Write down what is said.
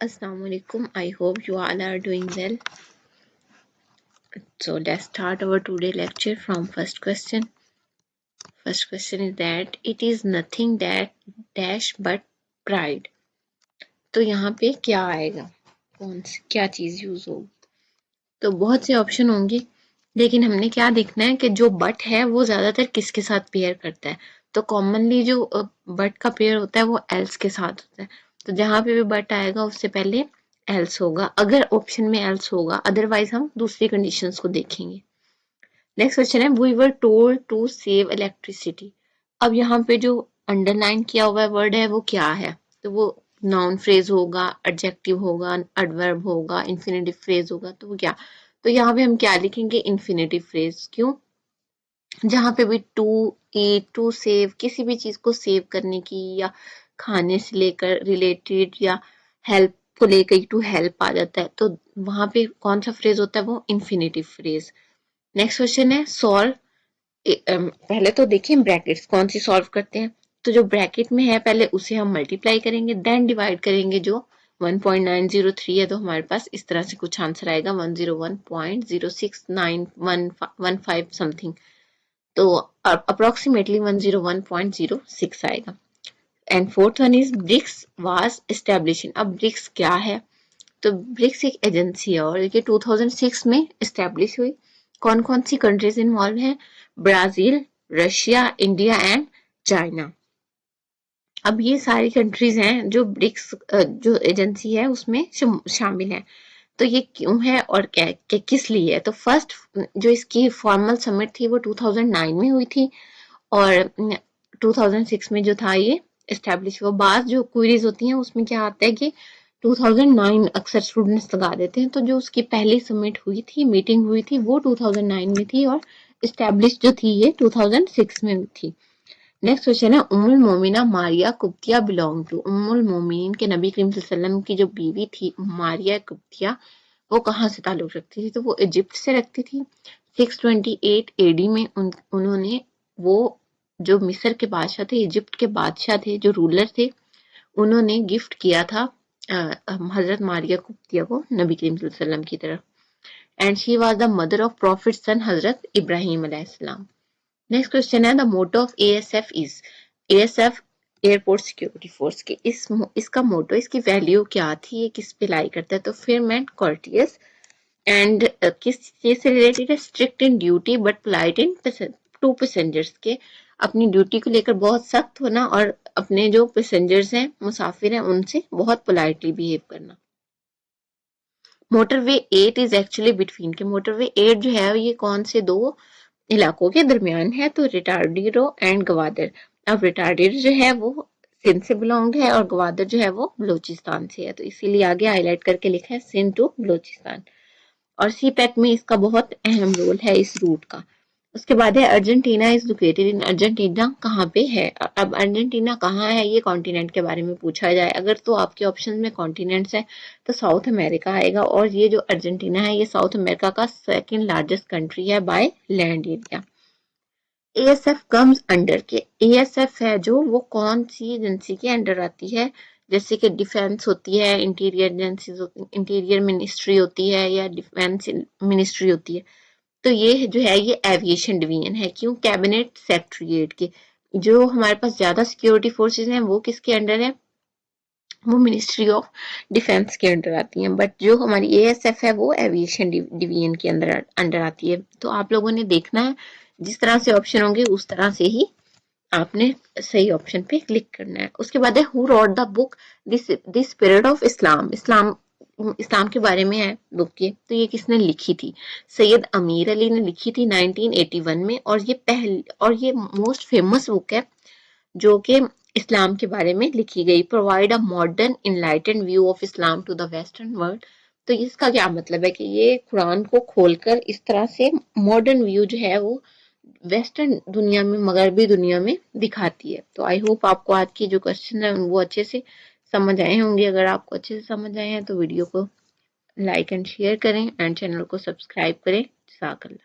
Assalamualaikum. I hope you all are doing well. So let's start our today lecture from first question. First question is that it is nothing that dash but pride. तो यहाँ पे क्या आएगा, कौन सी क्या चीज use होगी? तो बहुत से ऑप्शन होंगे, लेकिन हमने क्या देखना है कि जो बट है वो ज्यादातर किसके साथ पेयर करता है। तो कॉमनली जो बट का पेयर होता है वो एल्स के साथ होता है। तो जहां पे भी बट आएगा उससे पहले एल्स होगा, अगर ऑप्शन में एल्स होगा, अदरवाइज हम दूसरी कंडीशंस को देखेंगे। नेक्स्ट क्वेश्चन है we were told to save electricity. अब यहाँ पे जो अंडरलाइन किया हुआ वर्ड है वो क्या है? तो वो नाउन फ्रेज होगा, एडजेक्टिव होगा, एडवर्ब होगा, इन्फिनेटिव फ्रेज होगा। तो वो क्या? तो यहाँ पे हम क्या लिखेंगे? Infinitive phrase. क्यों? जहां पे भी टू ईट, टू सेव, किसी भी चीज को सेव करने की या खाने से लेकर रिलेटेड या हेल्प को लेकर टू हेल्प आ जाता है, तो वहां पे कौन सा फ्रेज होता है? वो इन्फिनेटिव फ्रेज। नेक्स्ट क्वेश्चन है सॉल्व। पहले तो देखिए ब्रैकेट्स कौन सी सॉल्व करते हैं। तो जो ब्रैकेट में है पहले उसे हम मल्टीप्लाई करेंगे, देन डिवाइड करेंगे। जो 1.903 है तो हमारे पास इस तरह से कुछ आंसर आएगा 101.06915 समथिंग। तो अप्रोक्सीमेटली 101.06 आएगा। And fourth one is BRICS was establishing. अब ब्रिक्स क्या है? तो ब्रिक्स एक एजेंसी है और ये 2006 में एस्टेब्लिश हुई। कौन कौन सी कंट्रीज इन्वॉल्व हैं? Brazil, Russia, India and China. अब ये सारी कंट्रीज हैं जो ब्रिक्स जो एजेंसी है उसमें शामिल है। तो ये क्यों है और क्या किस लिए है? तो फर्स्ट जो इसकी फॉर्मल समिट थी वो 2009 में हुई थी और 2006 में जो था ये एस्टेब्लिश हुआ। बाद जो क्वेरीज होती हैं उसमें क्या आता है कि 2009 अक्सर स्टूडेंट्स लगा देते हैं। तो जो उसकी पहली समिट हुई थी, मीटिंग हुई थी, वो 2009 में थी और एस्टेब्लिश जो थी ये 2006 में हुई थी। नेक्स्ट क्वेश्चन है उम्मुल मोमिना मारिया कुब्तिया बिलोंग टू। उम्मुल मोमिनीन के नबी करीम सल्लल्लाहु अलैहि वसल्लम की जो बीवी थी मारिया कुब्तिया, वो कहाँ से ताल्लुक रखती थी? तो वो इजिप्ट से रखती थी। 628 एडी में उन्होंने वो जो मिस्र के बादशाह थे, इजिप्ट के बादशाह थे, जो रूलर थे, उन्होंने गिफ्ट किया था हजरत मारिया कुब्तिया को नबी करीम सल्लल्लाहु अलैहि वसल्लम की तरफ। And she was the mother of prophet son हजरत इब्राहिम अलैहिस्सलाम। नेक्स्ट क्वेश्चन है the motto of ASF is. ASF airport security force के इसका मोटो, इसकी वैल्यू क्या थी, ये किस पे लाई करता है? तो फिर्म एंड कॉर्टियस। एंड किस चीज से रिलेटेड है? Strict in duty but polite in to passengers के। अपनी ड्यूटी को लेकर बहुत सख्त होना और अपने जो पैसेंजर्स हैं, मुसाफिर हैं, उनसे बहुत पोलाइटली बिहेव करना। मोटरवे 8 इज एक्चुअली बिटवीन के। मोटरवे 8 जो है ये कौन से दो इलाकों के दरमियान है? तो रिटार्डिरो एंड गवादर। अब रिटार्डिरो जो है वो सिंध से बिलोंग है और गवादर जो है वो बलूचिस्तान से है, तो इसीलिए आगे हाईलाइट करके लिखा है सिंध टू बलूचिस्तान। और सी पैक में इसका बहुत अहम रोल है इस रूट का। उसके बाद है Argentina is located in. Argentina कहाँ पे है? अब अर्जेंटीना कहाँ है ये कॉन्टिनेंट के बारे में पूछा जाए अगर, तो आपके ऑप्शन में कॉन्टिनेंट्स है तो साउथ अमेरिका आएगा। और ये जो अर्जेंटीना है ये साउथ अमेरिका का सेकंड लार्जेस्ट कंट्री है by land area. ASF comes under के। एएसएफ है जो वो कौन सी एजेंसी के अंडर आती है? जैसे कि डिफेंस होती है, इंटीरियर एजेंसीज, इंटीरियर मिनिस्ट्री होती है या डिफेंस मिनिस्ट्री होती है। तो ये जो है ये एविएशन डिवीजन है। क्यों? कैबिनेट सेक्रेटरीट के। जो हमारे पास ज्यादा सिक्योरिटी फोर्सेज हैं वो किसके अंडर है? वो मिनिस्ट्री ऑफ डिफेंस के अंडर आती हैं। बट जो हमारी एएसएफ है वो एविएशन डिवीजन के अंडर आती है। तो आप लोगों ने देखना है, जिस तरह से ऑप्शन होंगे उस तरह से ही आपने सही ऑप्शन पे क्लिक करना है। उसके बाद है who wrote the book this period of Islam. इस्लाम के बारे में है बुक के, तो ये किसने लिखी थी? सैयद अमीर अली ने लिखी थी 1981 में। और ये मोस्ट फेमस बुक है जो कि इस्लाम के बारे में लिखी गई। Provide a modern enlightened view of Islam to the western world. तो इसका क्या मतलब है कि ये कुरान को खोलकर इस तरह से मॉडर्न व्यू जो है वो वेस्टर्न दुनिया में, मगरबी दुनिया में दिखाती है। तो आई होप आपको आज की जो क्वेश्चन है वो अच्छे से समझ आए होंगे। अगर आपको अच्छे से समझ आए हैं तो वीडियो को लाइक एंड शेयर करें एंड चैनल को सब्सक्राइब करें। जज़ाकल्लाह।